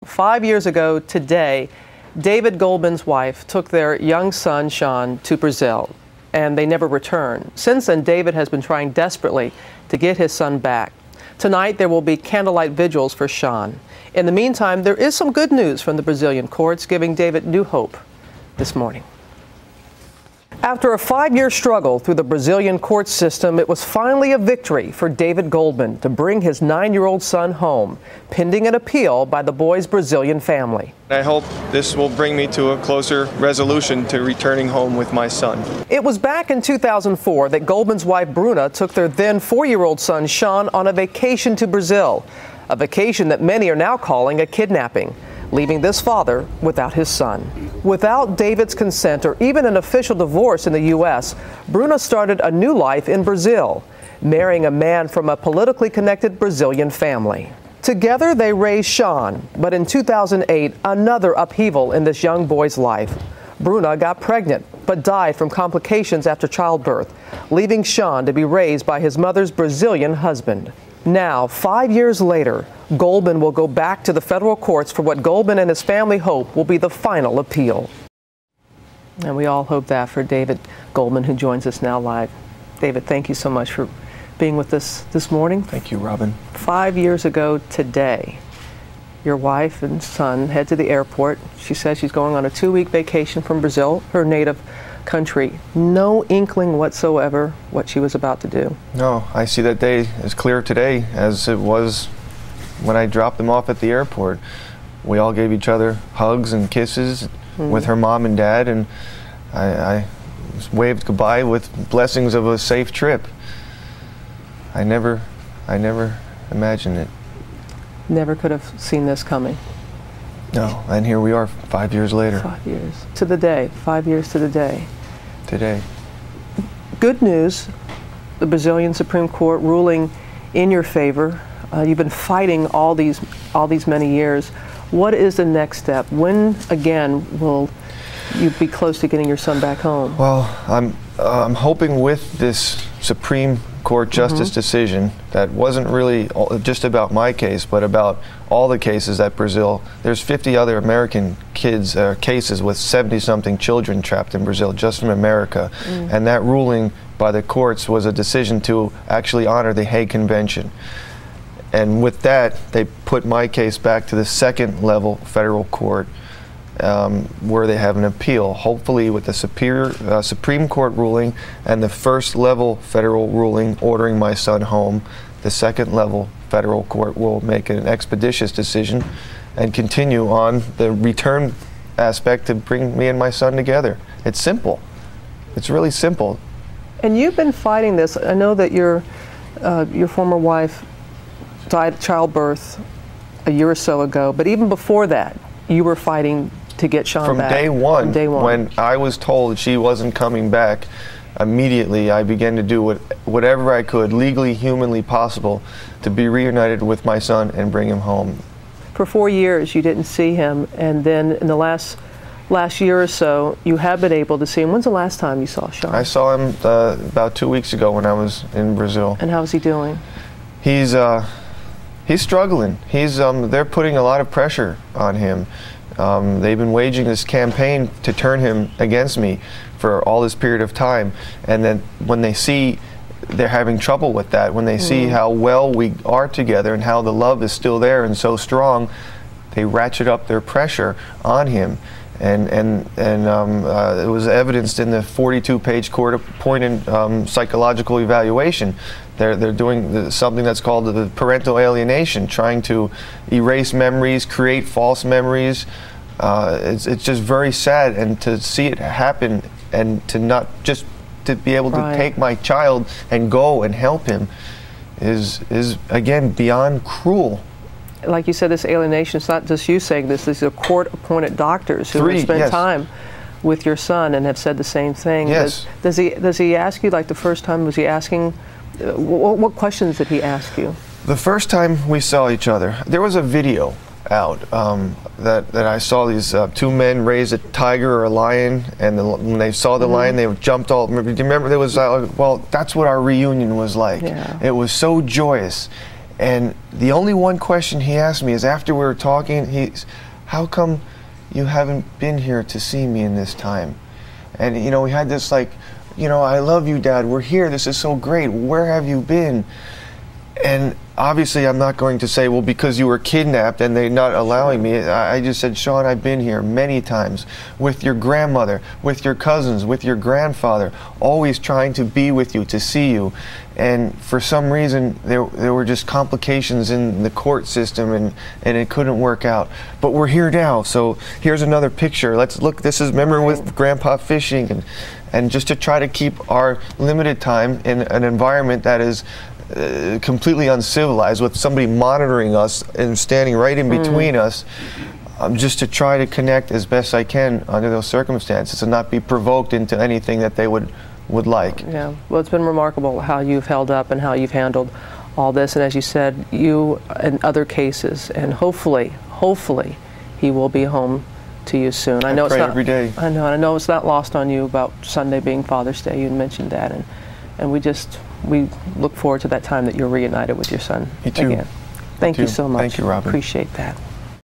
5 years ago today, David Goldman's wife took their young son, Sean, to Brazil, and they never returned. Since then, David has been trying desperately to get his son back. Tonight, there will be candlelight vigils for Sean. In the meantime, there is some good news from the Brazilian courts, giving David new hope this morning. After a 5-year struggle through the Brazilian court system, it was finally a victory for David Goldman to bring his 9-year-old son home, pending an appeal by the boy's Brazilian family. I hope this will bring me to a closer resolution to returning home with my son. It was back in 2004 that Goldman's wife Bruna took their then 4-year-old son Sean on a vacation to Brazil, a vacation that many are now calling a kidnapping, leaving this father without his son. Without David's consent or even an official divorce in the U.S., Bruna started a new life in Brazil, marrying a man from a politically connected Brazilian family. Together, they raised Sean, but in 2008, another upheaval in this young boy's life. Bruna got pregnant, but died from complications after childbirth, leaving Sean to be raised by his mother's Brazilian husband. Now, 5 years later, Goldman will go back to the federal courts for what Goldman and his family hope will be the final appeal. And we all hope that for David Goldman, who joins us now live. David, thank you so much for being with us this morning. Thank you, Robin. 5 years ago today, your wife and son head to the airport. She says she's going on a 2-week vacation from Brazil, her native country. No inkling whatsoever what she was about to do. No, I see that day as clear today as it was when I dropped them off at the airport. We all gave each other hugs and kisses with her mom and dad, and I waved goodbye with blessings of a safe trip. I never imagined it. Never could have seen this coming. No, and here we are 5 years later. 5 years to the day, 5 years to the day. Today. Good news, the Brazilian Supreme Court ruling in your favor. You've been fighting all these many years. What is the next step? When again will you be close to getting your son back home? Well, I'm hoping with this Supreme Court justice decision that wasn't really just about my case, but about all the cases at Brazil. There's 50 other American kids cases with 70-something children trapped in Brazil just from America, and that ruling by the courts was a decision to actually honor the Hague Convention. And with that, they put my case back to the second level federal court, where they have an appeal, hopefully with the Supreme Court ruling and the first level federal ruling ordering my son home. The second level federal court will make an expeditious decision and continue on the return aspect to bring me and my son together. It's simple. It's really simple. And you've been fighting this. I know that your former wife died at childbirth a year or so ago, but even before that, you were fighting to get Sean back. From day one, when I was told she wasn't coming back, immediately I began to do whatever I could, legally, humanly possible, to be reunited with my son and bring him home. For 4 years, you didn't see him, and then in the last year or so, you have been able to see him. When's the last time you saw Sean? I saw him about 2 weeks ago when I was in Brazil. And how's he doing? He's struggling. They're putting a lot of pressure on him. They've been waging this campaign to turn him against me for all this period of time, and then when they see they're having trouble with that, when they see how well we are together and how the love is still there and so strong, they ratchet up their pressure on him, and it was evidenced in the 42-page court-appointed psychological evaluation. They're doing something that's called the parental alienation, trying to erase memories, create false memories. It's just very sad, and to see it happen, and to not just to be able to take my child and go and help him is again beyond cruel. Like you said, this alienation, it's not just you saying this. These are court-appointed doctors who have spent time with your son and have said the same thing. Yes. Does he ask you, like the first time, was he asking, what questions did he ask you? The first time we saw each other, there was a video out that I saw these two men raise a tiger or a lion, and when they saw the lion, they jumped all. Do you remember there was well, that's what our reunion was like. Yeah. It was so joyous, And the only one question he asked me is, after we were talking, how come you haven't been here to see me in this time? And you know, we had this like, you know, I love you, Dad, we're here, this is so great, where have you been? And obviously I'm not going to say, well, because you were kidnapped and they're not allowing me. I just said, Sean, I've been here many times with your grandmother, with your cousins, with your grandfather, always trying to be with you, to see you. And for some reason, there were just complications in the court system, and it couldn't work out. But we're here now, so here's another picture. Let's look. This is, remember, with Grandpa fishing, and just to try to keep our limited time in an environment that is completely uncivilized, with somebody monitoring us and standing right in between us, just to try to connect as best I can under those circumstances and not be provoked into anything that they would like. Yeah, well, it's been remarkable how you've held up and how you've handled all this, and as you said, you and other cases, and hopefully he will be home to you soon. I know pray it's not every day. I know, and I know it's not lost on you about Sunday being Father's Day. You mentioned that, and we look forward to that time that you're reunited with your son Me too. again. Thank you so much. Thank you, Robin. Appreciate that.